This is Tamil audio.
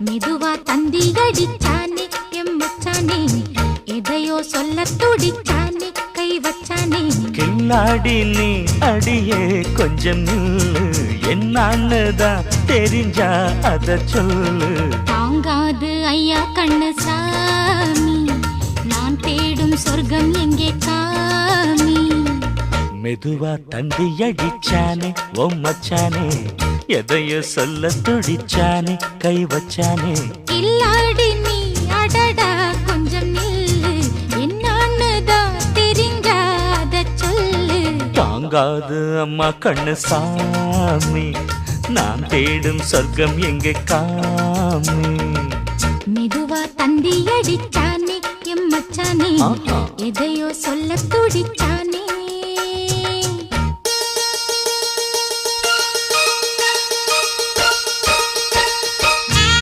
மெதுவா தந்தி அடிச்சானே எம் மச்சானே எதையோ சொல்ல துடிச்சானே கை வச்சானே கில்லாடி நீ அடியே கொஞ்சம் நில்லு என்னான்னுதான் தெரிஞ்சா அத சொல்லு தாங்காது ஐயா கண்ணு சாமி நான் தேடும் சொர்க்கம் எங்கே காமி மெதுவா தந்தி அடிச்சானே ஓ மச்சானே எதையோ சொல்ல துடிச்சானே கை வச்சானே இல்லாடி நீ அடடா கொஞ்சம் நில்லு என்னான்னுதான் தெரிஞ்சாத சொல்லு தாங்காது அம்மா கண்ணு சாமி நான் தேடும் சொர்க்கம் எங்கே காமி மெதுவா தந்தி அடிச்சானே எம் மச்சானே எதையோ சொல்ல துடிச்சானே